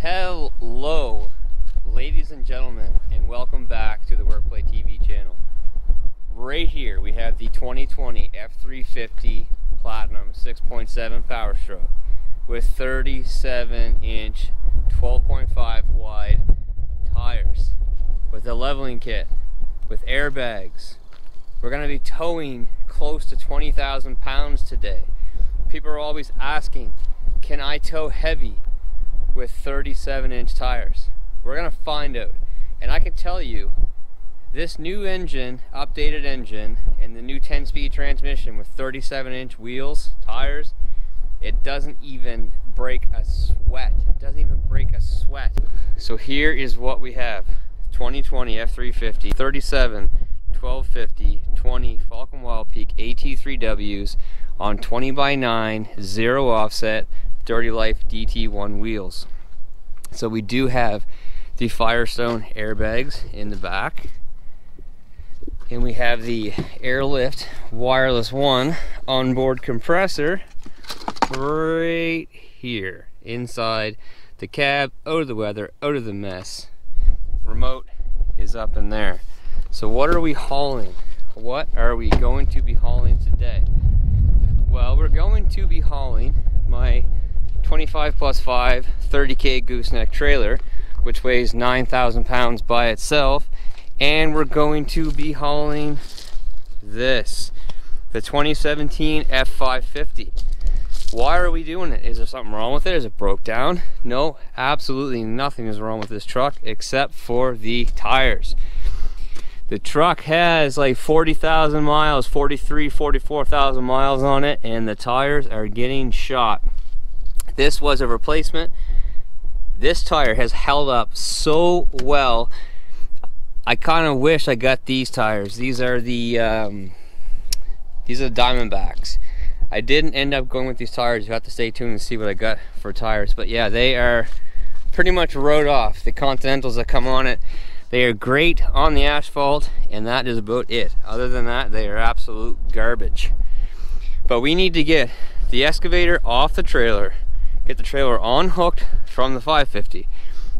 Hello, ladies and gentlemen, and welcome back to the Workplay TV channel. Right here we have the 2020 F350 Platinum 6.7 Power Stroke with 37-inch 12.5 wide tires with a leveling kit with airbags. We're going to be towing close to 20,000 pounds today. People are always asking, can I tow heavy with 37-inch tires? We're gonna find out, and I can tell you this new engine, updated engine, and the new 10-speed transmission with 37-inch wheels, tires, it doesn't even break a sweat. It doesn't even break a sweat. So here is what we have: 2020 F350 37 1250 20 Falcon Wild Peak AT3Ws on 20x9 zero offset Dirty Life DT1 wheels. So we do have the Firestone airbags in the back, and we have the Airlift Wireless One onboard compressor right here inside the cab, out of the weather, out of the mess. Remote is up in there. So what are we hauling? What are we going to be hauling today? Well, we're going to be hauling my 25 plus 5 30K gooseneck trailer, which weighs 9,000 pounds by itself, and we're going to be hauling this, the 2017 F550. Why are we doing it? Is there something wrong with it? Is it broke down? No, absolutely nothing is wrong with this truck except for the tires. The truck has like 40,000 miles, 44,000 miles on it, and the tires are getting shot. This was a replacement. This tire has held up so well. I kind of wish I got these tires. These are the Diamondbacks. I didn't end up going with these tires. You have to stay tuned and see what I got for tires. But yeah, they are pretty much rode off. The Continentals that come on it, they are great on the asphalt, and that is about it. Other than that, they are absolute garbage. But we need to get the excavator off the trailer, get the trailer unhooked from the 550,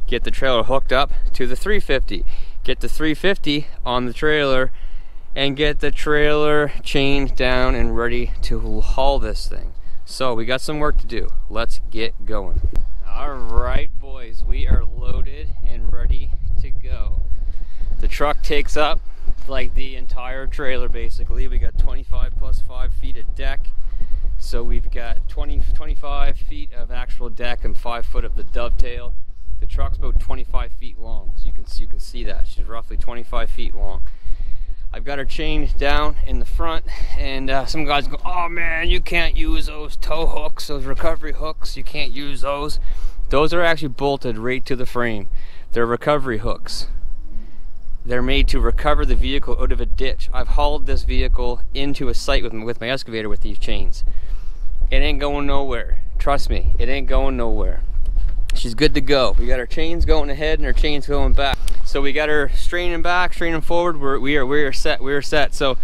get the trailer hooked up to the 350, get the 350 on the trailer, and get the trailer chained down and ready to haul this thing. So we got some work to do. Let's get going. All right, boys, we are loaded and ready to go. The truck takes up like the entire trailer basically. We got 25 plus 5 feet of deck. So we've got 25 feet of actual deck and 5 foot of the dovetail. The truck's about 25 feet long, so you can see that. She's roughly 25 feet long. I've got her chained down in the front, and some guys go, oh man, you can't use those tow hooks, those recovery hooks, you can't use those. Those are actually bolted right to the frame. They're recovery hooks. They're made to recover the vehicle out of a ditch. I've hauled this vehicle into a site with my excavator with these chains. It ain't going nowhere. Trust me, it ain't going nowhere. She's good to go. We got our chains going ahead and our chains going back. So we got her straining back, straining forward. We are set. We are set. So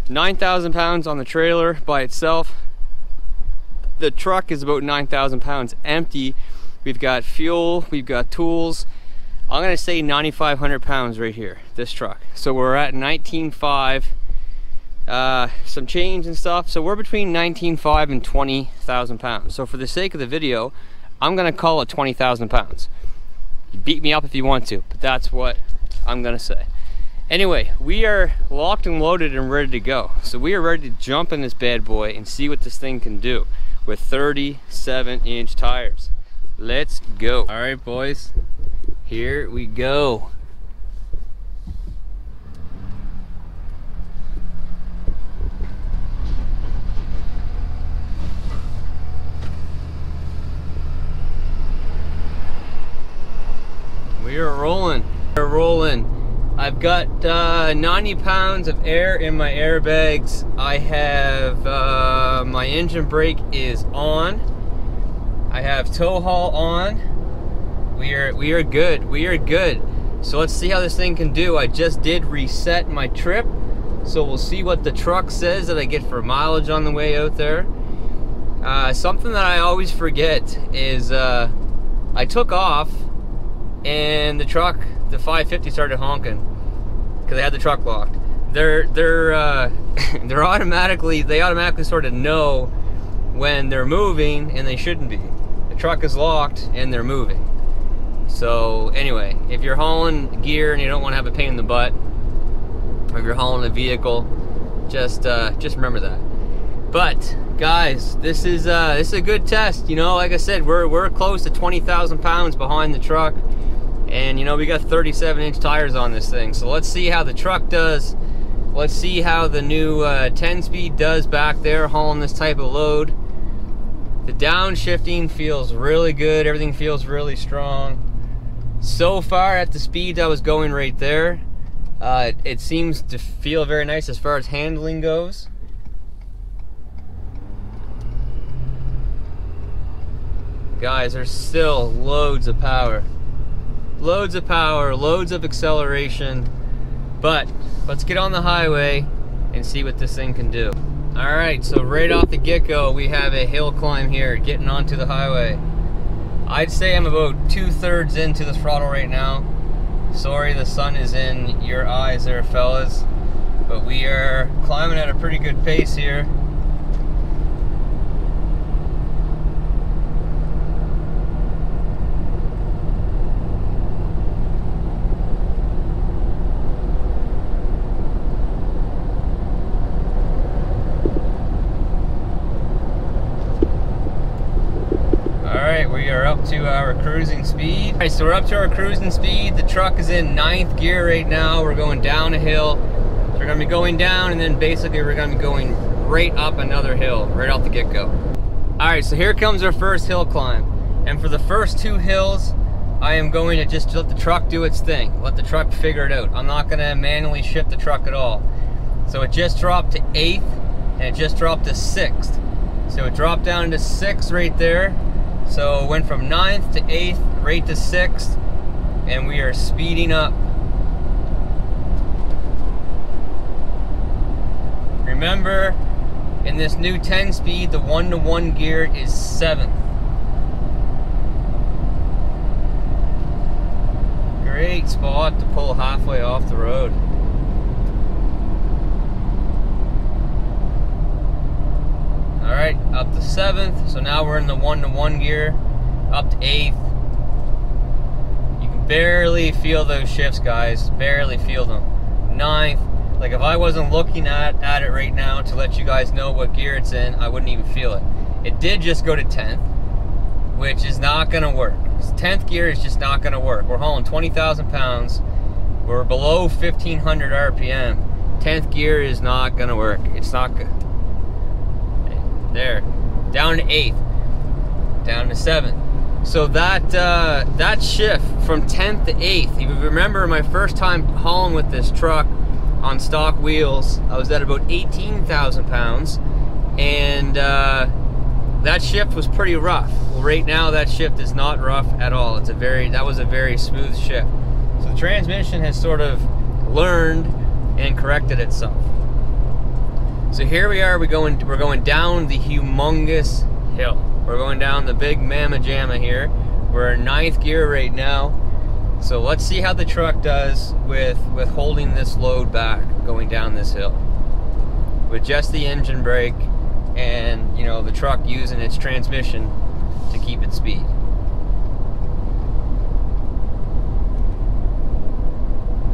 9,000 pounds on the trailer by itself. The truck is about 9,000 pounds empty. We've got fuel. We've got tools. I'm gonna say 9,500 pounds right here. This truck. So we're at 19.5. Some chains and stuff, so we're between 19.5 and 20,000 pounds. So for the sake of the video, I'm gonna call it 20,000 pounds. You beat me up if you want to, but that's what I'm gonna say. Anyway, we are locked and loaded and ready to go. So we are ready to jump in this bad boy and see what this thing can do with 37-inch tires. Let's go. All right, boys, here we go. We are rolling. We're rolling. I've got 90 pounds of air in my airbags. I have my engine brake is on. I have tow haul on. We are good. We are good. So let's see how this thing can do. I just did reset my trip, so we'll see what the truck says that I get for mileage on the way out there. Something that I always forget is I took off and the truck, the 550 started honking because they had the truck locked. They're automatically sort of know when they're moving and they shouldn't be. The truck is locked and they're moving. So anyway, if you're hauling gear and you don't want to have a pain in the butt, or if you're hauling a vehicle, just remember that. But guys, this is a good test. You know, like I said, we're close to 20,000 pounds behind the truck, and you know, we got 37-inch tires on this thing. So let's see how the truck does. Let's see how the new 10-speed does back there hauling this type of load. The downshifting feels really good. Everything feels really strong. So far at the speed I was going right there, it seems to feel very nice as far as handling goes. Guys, there's still loads of power. Loads of power, loads of acceleration. But let's get on the highway and see what this thing can do. Alright, so right off the get-go, we have a hill climb here, getting onto the highway. I'd say I'm about 2/3 into the throttle right now. Sorry the sun is in your eyes there, fellas. But we are climbing at a pretty good pace here. We are up to our cruising speed. Alright, so we're up to our cruising speed. The truck is in 9th gear right now. We're going down a hill. So we're going to be going down, and then basically we're going to be going right up another hill, right off the get-go. Alright, so here comes our first hill climb. And for the first 2 hills, I am going to just let the truck do its thing. Let the truck figure it out. I'm not going to manually shift the truck at all. So it just dropped to 8th, and it just dropped to 6th. So it dropped down to 6th right there. So it went from 9th to 8th, right to 6th, and we are speeding up. Remember, in this new 10-speed, the 1-to-1 gear is 7th. Great spot to pull halfway off the road. Alright, up to 7th, so now we're in the 1-to-1 gear, up to 8th. You can barely feel those shifts, guys, barely feel them. 9th, like if I wasn't looking at it right now to let you guys know what gear it's in, I wouldn't even feel it. It did just go to 10th, which is not going to work. 10th gear is just not going to work. We're hauling 20,000 pounds, we're below 1,500 RPM. 10th gear is not going to work. It's not good. There, down to 8th, down to 7th. So that shift from 10th to 8th, if you remember my first time hauling with this truck on stock wheels, I was at about 18,000 pounds, and that shift was pretty rough. Well, right now that shift is not rough at all. That was a very smooth shift. So the transmission has sort of learned and corrected itself. So here we are, we're going down the humongous hill. We're going down the big mamma jamma here. We're in 9th gear right now. So let's see how the truck does with holding this load back, going down this hill. With just the engine brake and, you know, the truck using its transmission to keep its speed.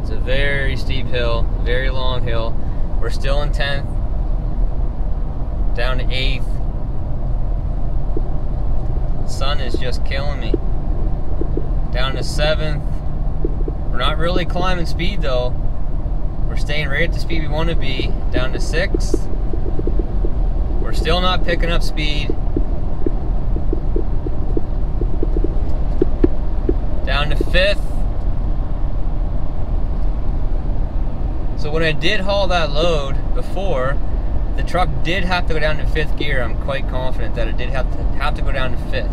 It's a very steep hill, very long hill. We're still in 10th. Down to 8th. Sun is just killing me. Down to 7th. We're not really climbing speed though. We're staying right at the speed we want to be. Down to 6th. We're still not picking up speed. Down to 5th. So when I did haul that load before, the truck did have to go down to 5th gear. I'm quite confident that it did have to go down to 5th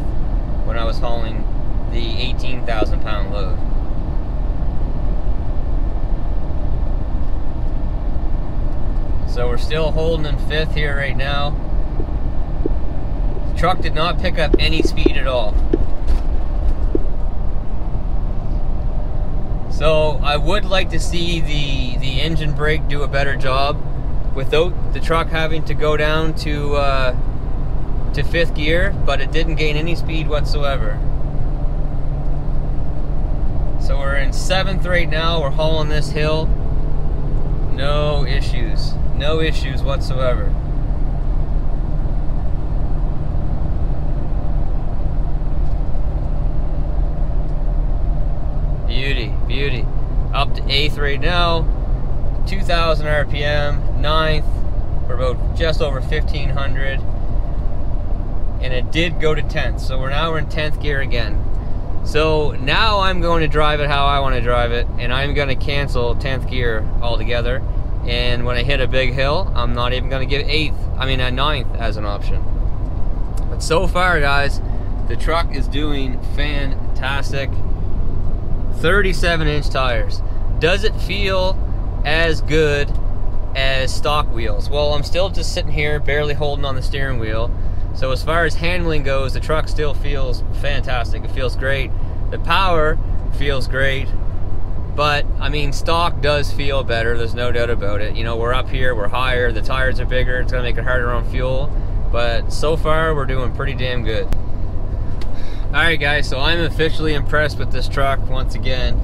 when I was hauling the 18,000 pound load. So we're still holding in 5th here right now. The truck did not pick up any speed at all. So I would like to see the engine brake do a better job without the truck having to go down to 5th gear, but it didn't gain any speed whatsoever. So we're in 7th right now. We're hauling this hill. No issues. No issues whatsoever. Beauty, beauty. Up to 8th right now. 2,000 RPM. 9th. We're about just over 1,500. And it did go to 10th. So we're in 10th gear again. So now I'm going to drive it how I want to drive it, and I'm going to cancel 10th gear altogether. And when I hit a big hill, I'm not even going to give 9th as an option. But so far, guys, the truck is doing fantastic. 37-inch tires. Does it feel as good as stock wheels? Well, I'm still just sitting here barely holding on the steering wheel. So as far as handling goes, the truck still feels fantastic. It feels great. The power feels great. But, I mean, stock does feel better. There's no doubt about it. You know, we're up here, we're higher, the tires are bigger. It's going to make it harder on fuel. But so far, we're doing pretty damn good. Alright, guys, so I'm officially impressed with this truck once again.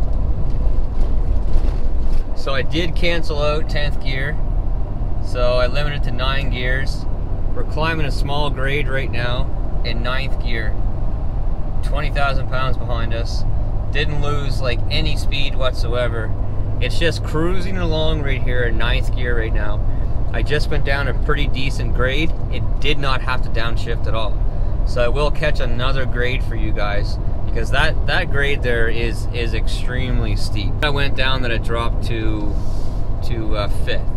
So I did cancel out 10th gear. So I limited to 9 gears. We're climbing a small grade right now in 9th gear. 20,000 pounds behind us. Didn't lose like any speed whatsoever. It's just cruising along right here in 9th gear right now. I just went down a pretty decent grade. It did not have to downshift at all. So I will catch another grade for you guys, because that grade there is extremely steep. I went down that it dropped to 5th.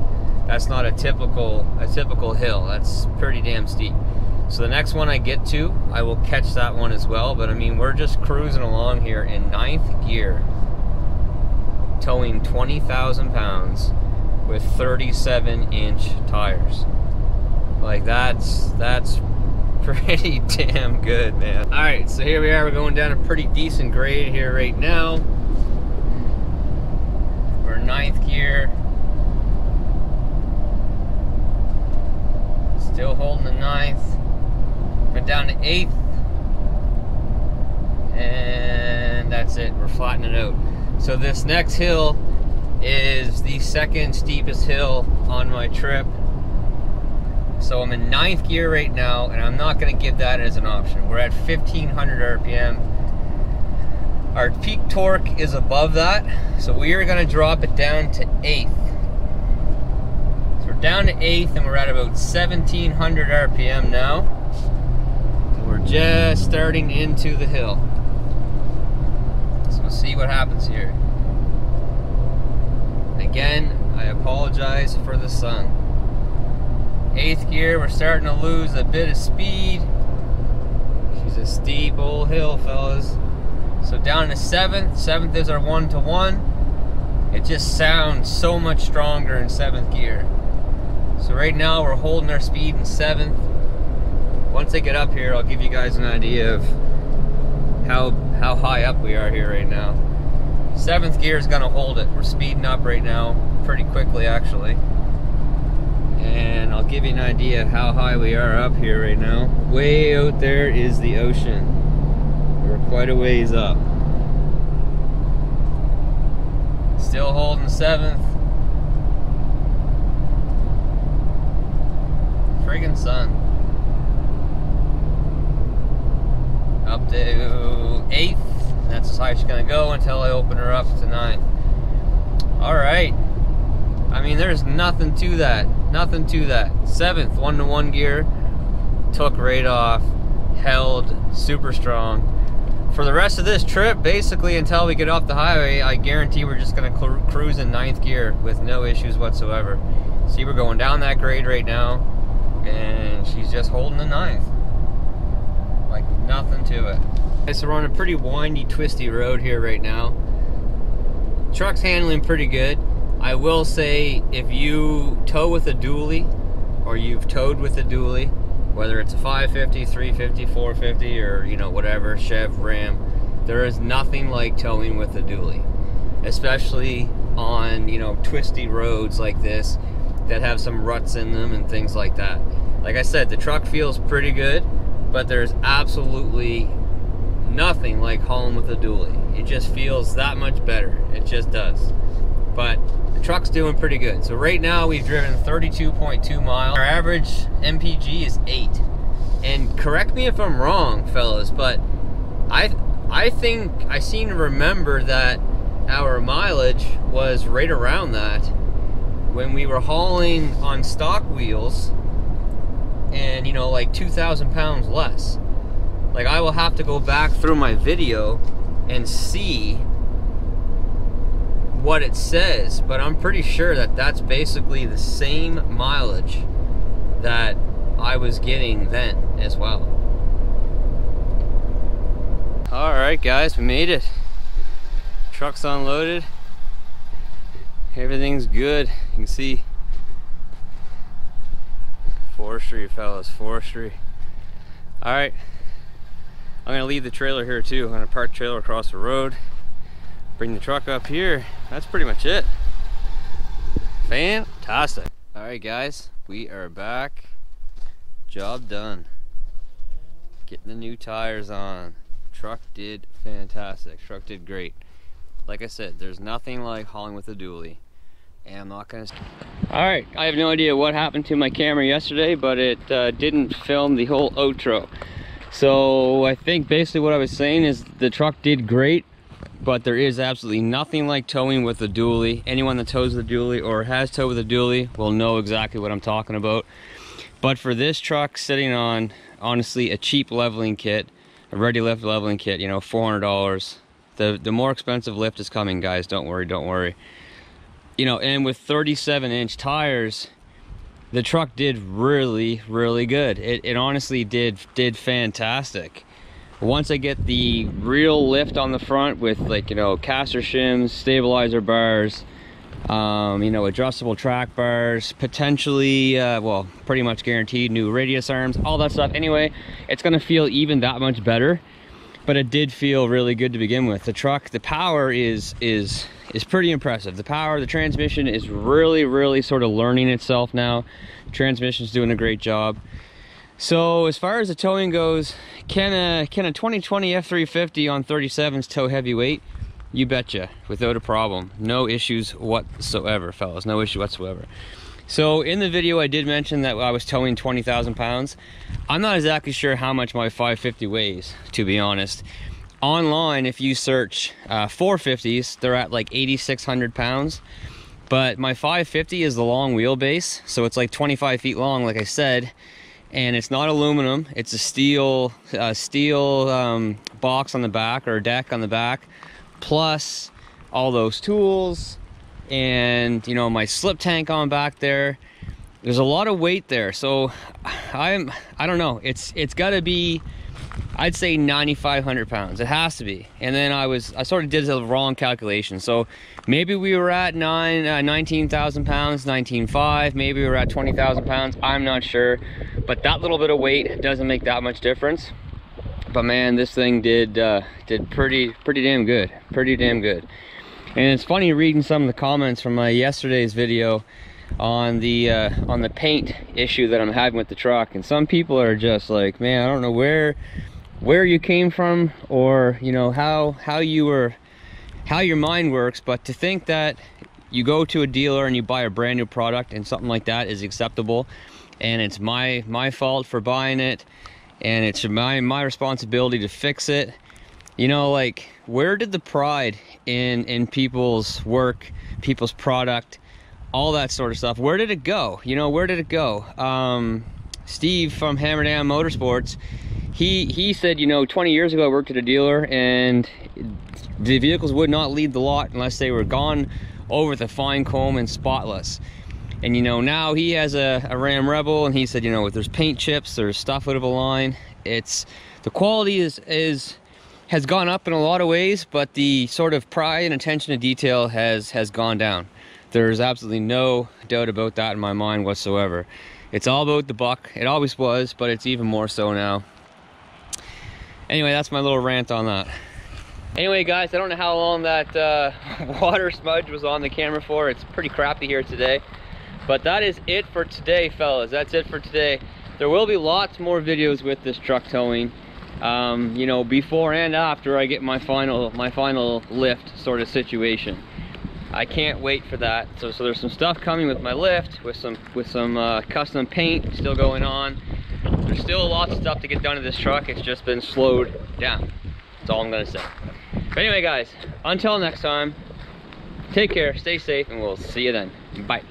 That's not a typical hill. That's pretty damn steep. So the next one I get to, I will catch that one as well. But I mean, we're just cruising along here in 9th gear, towing 20,000 pounds with 37-inch tires. Like that's pretty damn good, man. All right, so here we are. We're going down a pretty decent grade here right now. We're 9th gear. Still holding the 9th. Went down to 8th. And that's it. We're flattening out. So this next hill is the second steepest hill on my trip. So I'm in 9th gear right now, and I'm not going to give that as an option. We're at 1,500 RPM. Our peak torque is above that, so we are going to drop it down to 8th. Down to 8th, and we're at about 1,700 RPM now. And we're just starting into the hill. So we'll see what happens here. Again, I apologize for the sun. 8th gear, we're starting to lose a bit of speed. She's a steep old hill, fellas. So down to 7th. 7th is our 1-to-1. It just sounds so much stronger in 7th gear. So right now we're holding our speed in 7th. Once I get up here, I'll give you guys an idea of how high up we are here right now. 7th gear is gonna hold it. We're speeding up right now, pretty quickly actually. And I'll give you an idea of how high we are up here right now. Way out there is the ocean. We're quite a ways up. Still holding 7th. Friggin' sun. Up to 8th. That's as high as she's gonna go until I open her up to 9th. Alright. I mean, there's nothing to that. Nothing to that. 7th, 1-to-1 gear. Took right off. Held super strong. For the rest of this trip, basically until we get off the highway, I guarantee we're just gonna cruise in 9th gear with no issues whatsoever. See, we're going down that grade right now, and she's just holding the 9th. Like nothing to it. Okay, so we're on a pretty windy, twisty road here right now. Truck's handling pretty good. I will say, if you tow with a dually, or you've towed with a dually, whether it's a 550, 350, 450, or you know, whatever, Chev, Ram, there is nothing like towing with a dually. especially on, you know, twisty roads like this that have some ruts in them and things like that. Like I said, the truck feels pretty good, but there's absolutely nothing like hauling with a dually. It just feels that much better. It just does. But the truck's doing pretty good. So right now we've driven 32.2 miles. Our average MPG is 8. And correct me if I'm wrong, fellas, but I think I seem to remember that our mileage was right around that when we were hauling on stock wheels and, you know, like 2,000 pounds less. Like, I will have to go back through my video and see what it says, but I'm pretty sure that that's basically the same mileage that I was getting then as well. All right, guys, we made it. Truck's unloaded. Everything's good. You can see forestry, fellas, forestry. All right, I'm gonna leave the trailer here too. I'm gonna park the trailer across the road, bring the truck up here. That's pretty much it. Fantastic. All right, guys, we are back. Job done. Getting the new tires on. Truck did fantastic. Truck did great. Like I said, there's nothing like hauling with a dually. And I'm not gonna... Alright, I have no idea what happened to my camera yesterday, but it didn't film the whole outro. So I think basically what I was saying is the truck did great, but there is absolutely nothing like towing with a dually. Anyone that tows with a dually or has towed with a dually will know exactly what I'm talking about. But for this truck sitting on, honestly, a cheap leveling kit, a ready lift leveling kit, you know, $400. The more expensive lift is coming, guys. Don't worry, don't worry. You know, and with 37-inch tires, the truck did really, really good. It honestly did fantastic. Once I get the real lift on the front with, like, you know, caster shims, stabilizer bars, you know, adjustable track bars, potentially, well, pretty much guaranteed new radius arms, all that stuff. Anyway, it's gonna feel even that much better, but it did feel really good to begin with. The truck, the power is pretty impressive. The power, the transmission is really sort of learning itself now. The transmission's doing a great job. So as far as the towing goes, can a 2020 F350 on 37s tow heavyweight? You betcha, without a problem. No issues whatsoever, fellas, no issue whatsoever. So in the video I did mention that I was towing 20,000 pounds. I'm not exactly sure how much my 550 weighs, to be honest. Online, if you search 450s, they're at like 8,600 pounds. But my 550 is the long wheelbase, so it's like 25 feet long, like I said. And it's not aluminum, it's a steel box on the back, or deck on the back, plus all those tools, and, you know, my slip tank on back there. There's a lot of weight there, so I don't know, it's got to be, I'd say 9,500 pounds. It has to be. And then I sort of did the wrong calculation. So maybe we were at 19,000 pounds, 19,500. Maybe we were at 20,000 pounds. I'm not sure. But that little bit of weight doesn't make that much difference. But man, this thing did pretty damn good. Pretty damn good. And it's funny reading some of the comments from my yesterday's video on the paint issue that I'm having with the truck. And some people are just like, man, I don't know where you came from, or, you know, how your mind works, but to think that you go to a dealer and you buy a brand new product and something like that is acceptable, and it's my fault for buying it, and it's my responsibility to fix it. You know, like, where did the pride in people's work, people's product, all that sort of stuff, where did it go? You know, where did it go? Steve from Hammer Down Motorsports, he said, you know, 20 years ago I worked at a dealer and the vehicles would not leave the lot unless they were gone over the fine comb and spotless. And, you know, now he has a Ram Rebel, and he said, you know, if there's paint chips, there's stuff out of a line, the quality has gone up in a lot of ways, but the sort of pride and attention to detail has gone down. There's absolutely no doubt about that in my mind whatsoever. It's all about the buck. It always was, but it's even more so now. Anyway, that's my little rant on that. Anyway guys, I don't know how long that water smudge was on the camera for. It's pretty crappy here today. But that is it for today, fellas. That's it for today. There will be lots more videos with this truck towing. You know, before and after I get my final lift sort of situation. I can't wait for that. So there's some stuff coming with my lift, with some custom paint still going on. There's still lots of stuff to get done to this truck. It's just been slowed down. That's all I'm gonna say. But anyway guys, until next time, take care, stay safe, and we'll see you then. Bye.